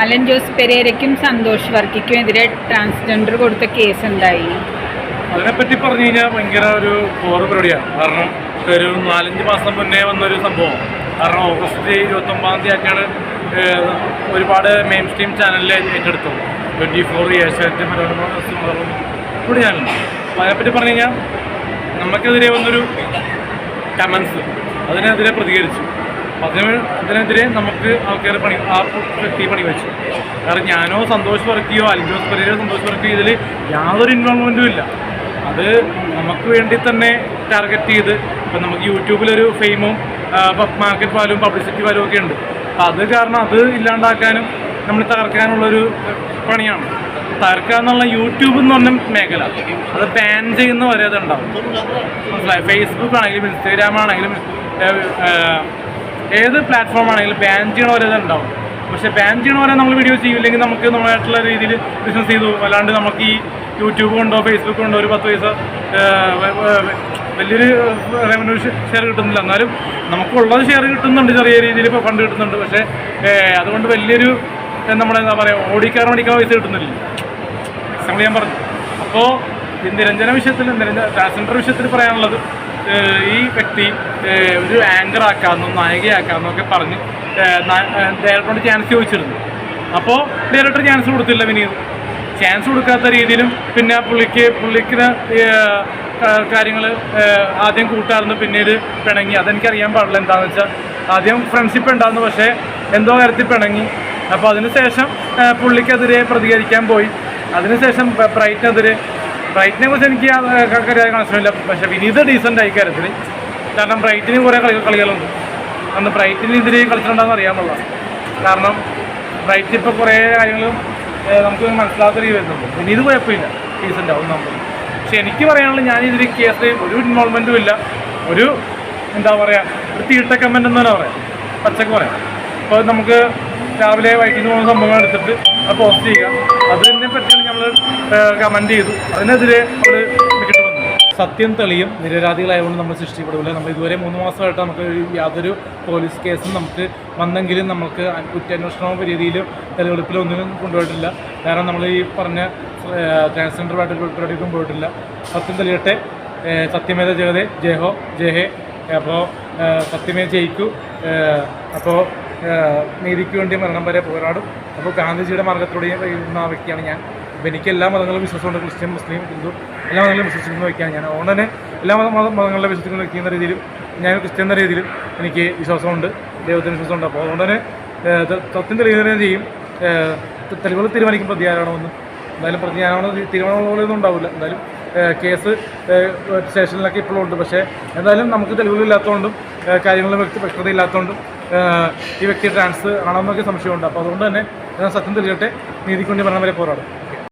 Allen Jose പെരേരയ്ക്കും Santhosh വർക്കിക്കും എതിരെ transgender കൊടുത്ത case എന്തായി? അതിനെപ്പറ്റി പറഞ്ഞു കഴിഞ്ഞാൽ ഭയങ്കര ഒരു പരിപാടിയാണ്. കാരണം ഒരു 4-5 മാസം മുന്നേ വന്നൊരു സംഭവം. കാരണം ഓഗസ്റ്റ് 29 ആക്കിയാണ് ഒരുപാട് മെയിൻ സ്ട്രീം ചാനലിൽ ഏറ്റെടുത്തു. 24, ഏഷ്യാനെറ്റ്, മനോരമ, ഇവിടെ ചാനലുണ്ട്. അപ്പോൾ അതിനെപ്പറ്റി പറഞ്ഞു കഴിഞ്ഞാൽ നമുക്കെതിരെ വന്നൊരു കമൻസ്, അതിനെതിരെ പ്രതികരിച്ചു. അതിനെതിരെ നമുക്ക് ആൾക്കാർ ആ വ്യക്തി പണി വെച്ചു. കാരണം ഞാനോ സന്തോഷ് വർക്കിയോ അലൻ ജോസ് പെരേരയോ സന്തോഷ് വർക്കിയോ ഇതിൽ യാതൊരു ഇൻവോൾവ്മെൻറ്റും ഇല്ല. അത് നമുക്ക് വേണ്ടി തന്നെ ടാർഗറ്റ് ചെയ്ത് ഇപ്പം നമുക്ക് യൂട്യൂബിലൊരു ഫെയിമും മാർക്കറ്റ് വാല്യൂവും പബ്ലിസിറ്റി വാല്യൂവും ഒക്കെ ഉണ്ട്. അത് കാരണം അത് ഇല്ലാണ്ടാക്കാനും നമ്മൾ തകർക്കാനുള്ളൊരു പണിയാണ്. തകർക്കുക എന്നുള്ള യൂട്യൂബ് എന്ന് പറഞ്ഞ മേഖല അത് ബാൻ ചെയ്യുന്ന വരെ അത് ഉണ്ടാവും. മനസ്സിലായി? ഫേസ്ബുക്ക് ആണെങ്കിലും ഇൻസ്റ്റാഗ്രാം ആണെങ്കിലും ഏത് പ്ലാറ്റ്ഫോം ആണെങ്കിലും ബാൻ ചെയ്യണ വരെ അത് ഉണ്ടാവും. പക്ഷേ ബാൻ ചെയ്യണ വരെ നമ്മൾ വീഡിയോ ചെയ്യില്ലെങ്കിൽ നമുക്ക് നമ്മളായിട്ടുള്ള രീതിയിൽ ബിസിനസ് ചെയ്തു. അല്ലാണ്ട് നമുക്ക് ഈ യൂട്യൂബ് കൊണ്ടോ ഫേസ്ബുക്ക് കൊണ്ടോ ഒരു 10 പൈസ വലിയൊരു റവന്യൂ ഷെയർ കിട്ടുന്നില്ല. എന്നാലും നമുക്കുള്ളത് ഷെയർ കിട്ടുന്നുണ്ട്, ചെറിയ രീതിയിൽ ഇപ്പോൾ ഫണ്ട് കിട്ടുന്നുണ്ട്. പക്ഷേ അതുകൊണ്ട് വലിയൊരു നമ്മളെന്താ പറയുക, ഓടിക്കാൻ പൈസ കിട്ടുന്നില്ല. എക്സാമ്പിൾ ഞാൻ പറഞ്ഞു. അപ്പോൾ ഈ നിരഞ്ജന വിഷയത്തിൽ, ട്രാൻസ്ജെൻഡർ വിഷയത്തിൽ പറയാനുള്ളത്, ഈ വ്യക്തി ഒരു ആങ്കർ ആക്കാമെന്നും നായികയാക്കാമെന്നും ഒക്കെ പറഞ്ഞ് ഡയറക്ടറോട് ചാൻസ് ചോദിച്ചിരുന്നു. അപ്പോൾ ഡയറക്ടർ ചാൻസ് കൊടുത്തില്ല. വിനീത് ചാൻസ് കൊടുക്കാത്ത രീതിയിലും പിന്നെ പുള്ളിക്ക് കാര്യങ്ങൾ ആദ്യം കൂട്ടാറുണ്ട്, പിന്നീട് പിണങ്ങി. അതെനിക്കറിയാൻ പാടില്ല. എന്താണെന്ന് വെച്ചാൽ ആദ്യം ഫ്രണ്ട്ഷിപ്പ് ഉണ്ടായിരുന്നു, പക്ഷേ എന്തോ കാര്യത്തിൽ പിണങ്ങി. അപ്പോൾ അതിനുശേഷം പുള്ളിക്കെതിരെ പ്രതികരിക്കാൻ പോയി. അതിനുശേഷം ബ്രൈറ്റിനെ കുറിച്ച് എനിക്ക് കണക്ഷനില്ല. പക്ഷേ വിനീത് ഡീസൻ്റ് ആയി കാര്യത്തിൽ. കാരണം ബ്രൈറ്റിന് കുറേ കളികളുണ്ട്. അന്ന് ബ്രൈറ്റിനെതിരെ കളിച്ചിട്ടുണ്ടെന്ന് അറിയാൻ പാടില്ല. കാരണം ബ്രൈറ്റ് ഇപ്പോൾ കുറേ കാര്യങ്ങളും നമുക്ക് മനസ്സിലാത്ത രീതി വരുന്നുണ്ട്. വിനീത് കുഴപ്പമില്ല, ഡീസൻ്റ് ആവും നമ്മൾ. പക്ഷെ എനിക്ക് പറയാനുള്ളത്, ഞാൻ ഇതിൽ കേസിൽ ഒരു ഇൻവോൾവ്മെൻറ്റും ഇല്ല. ഒരു എന്താ പറയുക, ഒരു തീട്ട കമൻ്റ് എന്ന് തന്നെ പറയാം, പച്ചക്ക് പറയാം. അപ്പോൾ നമുക്ക് രാവിലെ വൈകിട്ട് പോകുന്ന സംഭവങ്ങൾ എടുത്തിട്ട് അത് പോസ്റ്റ് ചെയ്യുക. അതിനെ പറ്റി നമ്മൾ കമൻറ്റ് ചെയ്തു. അതിനെതിരെ നമ്മൾ വിക്കറ്റ് വന്നു. സത്യം തെളിയും. നിരപരാധികളായതുകൊണ്ട് നമ്മൾ സൃഷ്ടിപ്പെടില്ല. നമ്മൾ ഇതുവരെ 3 മാസമായിട്ട് നമുക്ക് യാതൊരു പോലീസ് കേസും നമുക്ക് വന്നെങ്കിലും നമുക്ക് കുറ്റാന്വേഷണവും രീതിയിലും തെളിവെടുപ്പിലോ ഒന്നിനും കൊണ്ടുപോയിട്ടില്ല. കാരണം നമ്മൾ ഈ പറഞ്ഞ ട്രാൻസ്ജെൻഡർ പരിപാടിക്കും പോയിട്ടില്ല. സത്യം തെളിയട്ടെ. സത്യമേത ജയതേ, ജയഹോ ജയഹേ. അപ്പോൾ സത്യമേ ജയിക്കൂ. അപ്പോൾ നീതിക്ക് വേണ്ടി മരണം വരെ പോരാടും. അപ്പോൾ ഗാന്ധിജിയുടെ മാർഗത്തിലൂടെ കഴിയുന്ന ആ വ്യക്തിയാണ് ഞാൻ. അപ്പോൾ എനിക്ക് എല്ലാ മതങ്ങളും വിശ്വാസമുണ്ട്. ക്രിസ്ത്യൻ, മുസ്ലിം, ഹിന്ദു എല്ലാ മതങ്ങളും വിശ്വസിക്കുന്ന വ്യക്തിയാണ് ഞാൻ. അതുകൊണ്ട് തന്നെ എല്ലാ മതങ്ങളിലെ വിശ്വസിക്കുന്ന വ്യക്തി എന്ന രീതിയിലും ഞാൻ ക്രിസ്ത്യൻ എന്ന രീതിയിലും എനിക്ക് വിശ്വാസമുണ്ട്, ദൈവത്തിന് വിശ്വാസമുണ്ട്. അപ്പോൾ അതുകൊണ്ട് തന്നെ സത്യം തെളിയുകയും ചെയ്യും. തെളിവുകൾ തീരുമാനിക്കും പ്രതിയാരാണോന്ന്. എന്തായാലും പ്രതിയാരാണോ തീരുമാനങ്ങളൊന്നും ഉണ്ടാവില്ല. എന്തായാലും കേസ് സ്റ്റേഷനിലൊക്കെ ഇപ്പോഴും ഉണ്ട്. പക്ഷേ എന്തായാലും നമുക്ക് തെളിവുകളില്ലാത്തതുകൊണ്ടും കാര്യങ്ങളിൽ വ്യക്തതയില്ലാത്തതുകൊണ്ടും ഈ വ്യക്തി ട്രാൻസ് ആണെന്നൊക്കെ സംശയമുണ്ട്. അപ്പോൾ അതുകൊണ്ട് തന്നെ സത്യം തെളിയട്ടെ. നീതിക്ക് വേണ്ടി മരണം വരെ പോരാടും.